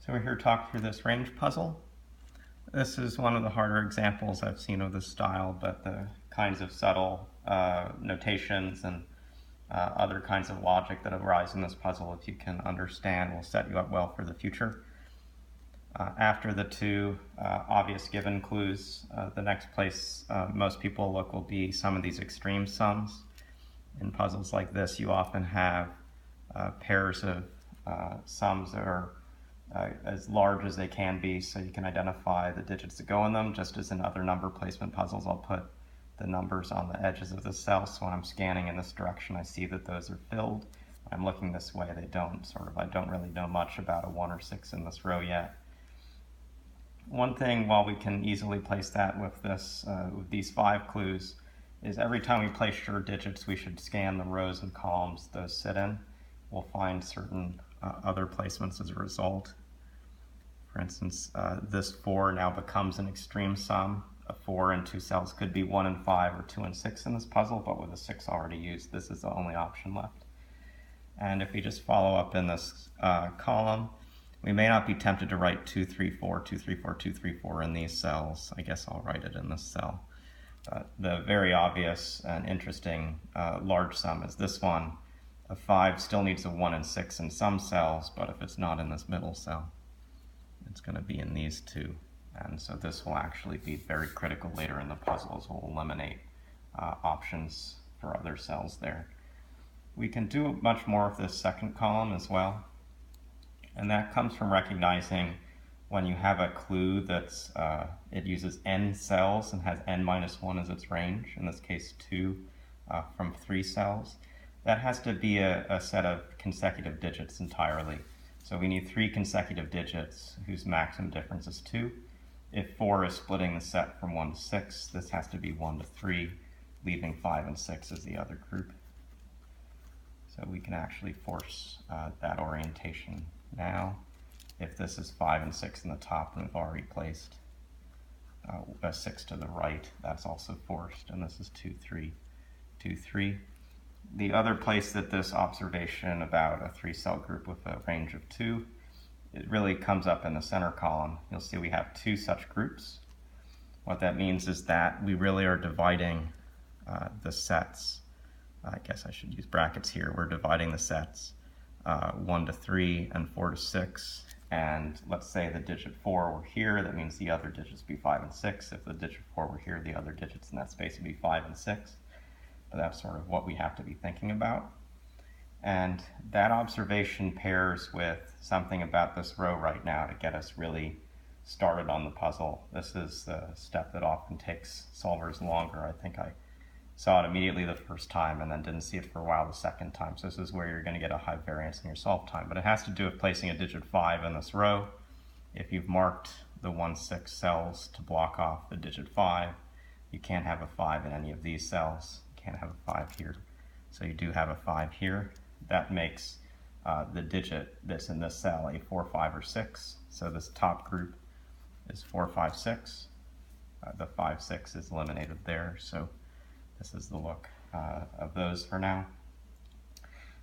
So we're here to talk through this range puzzle. This is one of the harder examples I've seen of this style, but the kinds of subtle notations and other kinds of logic that arise in this puzzle, if you can understand, will set you up well for the future. After the two obvious given clues, the next place most people look will be some of these extreme sums. In puzzles like this, you often have pairs of sums that are as large as they can be, so you can identify the digits that go in them. Just as in other number placement puzzles, I'll put the numbers on the edges of the cell, so when I'm scanning in this direction I see that those are filled. When I'm looking this way, they don't. I don't really know much about a 1 or 6 in this row yet. One thing, while we can easily place that with with these 5 clues, is every time we place sure digits we should scan the rows and columns those sit in. We'll find certain other placements as a result. For instance, this 4 now becomes an extreme sum. A 4 in 2 cells could be 1 and 5 or 2 and 6 in this puzzle, but with a 6 already used, this is the only option left. And if we just follow up in this column, we may not be tempted to write 2, 3, 4, 2, 3, 4, 2, 3, 4 in these cells. I guess I'll write it in this cell. The very obvious and interesting large sum is this one. A 5 still needs a 1 and 6 in some cells, but if it's not in this middle cell, it's going to be in these two. And so this will actually be very critical later in the puzzle, as we'll eliminate options for other cells there. We can do much more with this second column as well, and that comes from recognizing when you have a clue that's it uses n cells and has n minus 1 as its range, in this case 2 from 3 cells. That has to be a set of consecutive digits entirely. So we need 3 consecutive digits whose maximum difference is 2. If 4 is splitting the set from 1 to 6, this has to be 1 to 3, leaving 5 and 6 as the other group. So we can actually force that orientation now. If this is 5 and 6 in the top, and we've already placed a 6 to the right, that's also forced, and this is 2, 3, 2, 3. The other place that this observation about a 3-cell group with a range of 2, it really comes up in the center column. You'll see we have 2 such groups. What that means is that we really are dividing the sets. I guess I should use brackets here. We're dividing the sets 1 to 3 and 4 to 6. And let's say the digit 4 were here, that means the other digits would be 5 and 6. If the digit 4 were here, the other digits in that space would be 5 and 6. But that's sort of what we have to be thinking about. And that observation pairs with something about this row right now to get us really started on the puzzle. This is the step that often takes solvers longer. I think I saw it immediately the first time and then didn't see it for a while the second time. So this is where you're going to get a high variance in your solve time. But it has to do with placing a digit 5 in this row. If you've marked the 1, 6 cells to block off the digit 5, you can't have a 5 in any of these cells. Can't have a 5 here. So you do have a 5 here. That makes the digit that's in this cell a 4, 5, or 6. So this top group is 4, 5, 6. The 5, 6 is eliminated there. So this is the look of those for now.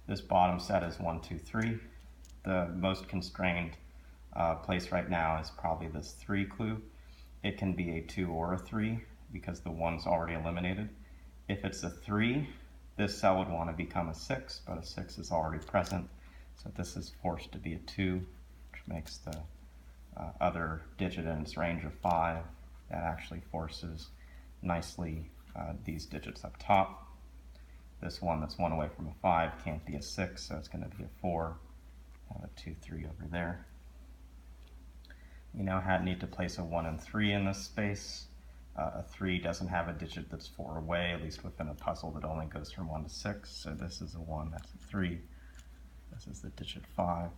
This bottom set is 1, 2, 3. The most constrained place right now is probably this 3 clue. It can be a 2 or a 3 because the 1's already eliminated. If it's a 3, this cell would want to become a 6, but a 6 is already present. So this is forced to be a 2, which makes the other digit in its range of 5. That actually forces nicely these digits up top. This one that's 1 away from a 5 can't be a 6, so it's going to be a 4. Have a 2, 3 over there. We now need to place a 1 and 3 in this space. A 3 doesn't have a digit that's 4 away, at least within a puzzle that only goes from 1 to 6. So this is a 1, that's a 3. This is the digit 5.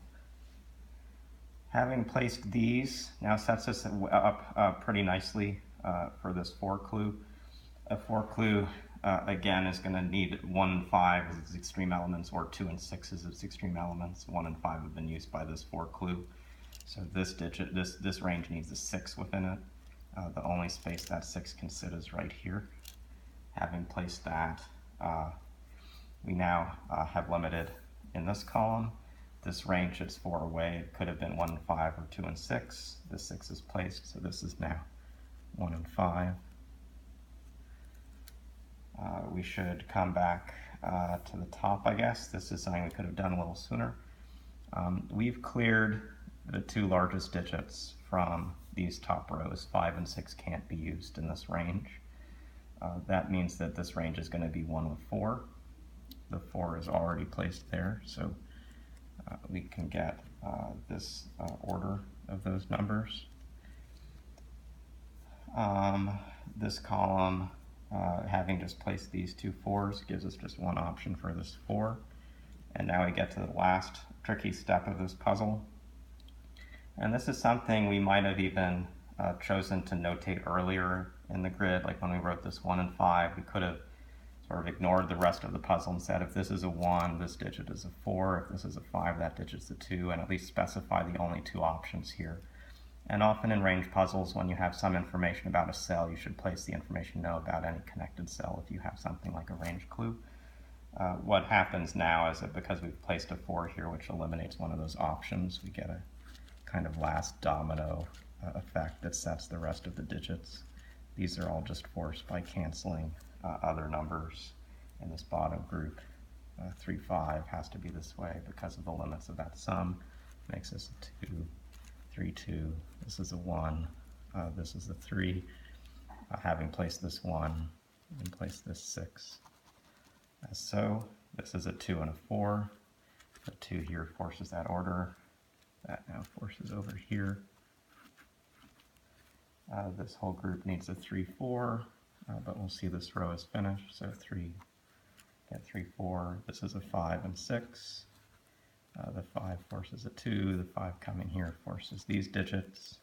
Having placed these now sets us up pretty nicely for this 4 clue. A 4 clue, again, is going to need 1 and 5 as its extreme elements, or 2 and 6 as its extreme elements. 1 and 5 have been used by this 4 clue. So this digit, this range needs a 6 within it. The only space that 6 can sit is right here. Having placed that, we now have limited in this column this range it's 4 away. It could have been 1 and 5 or 2 and 6. The 6 is placed, so this is now 1 and 5. We should come back to the top, I guess. This is something we could have done a little sooner. We've cleared the 2 largest digits from these top rows. 5 and 6 can't be used in this range. That means that this range is going to be 1 with 4. The 4 is already placed there, so we can get this order of those numbers. This column, having just placed these 2 4s, gives us just one option for this 4. And now we get to the last tricky step of this puzzle. And this is something we might have even chosen to notate earlier in the grid, like when we wrote this 1 and 5, we could have sort of ignored the rest of the puzzle and said, if this is a 1, this digit is a 4, if this is a 5, that digit's a 2, and at least specify the only 2 options here. And often in range puzzles, when you have some information about a cell, you should place the information you know about any connected cell if you have something like a range clue. What happens now is that because we've placed a 4 here, which eliminates one of those options, we get a kind of last domino effect that sets the rest of the digits. These are all just forced by canceling other numbers in this bottom group. 3, 5 has to be this way because of the limits of that sum. Makes this a 2, 3, 2. This is a 1. This is a 3. Having placed this 1, and place this 6. As so, this is a 2 and a 4. The 2 here forces that order. That now forces over here. This whole group needs a 3, 4, but we'll see this row is finished. So 3, get 3, 4. This is a 5 and 6. The 5 forces a 2. The 5 coming here forces these digits.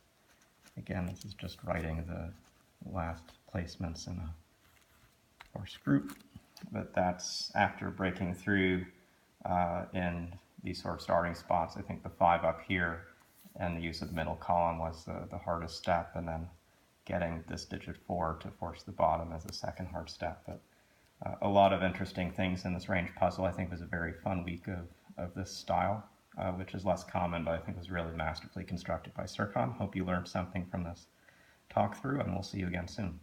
Again, this is just writing the last placements in a forced group, but that's after breaking through in these sort of starting spots. I think the 5 up here and the use of the middle column was the hardest step, and then getting this digit 4 to force the bottom as the second hard step. But a lot of interesting things in this range puzzle. I think it was a very fun week of this style, which is less common, but I think was really masterfully constructed by Serkan. Hope you learned something from this talk through, and we'll see you again soon.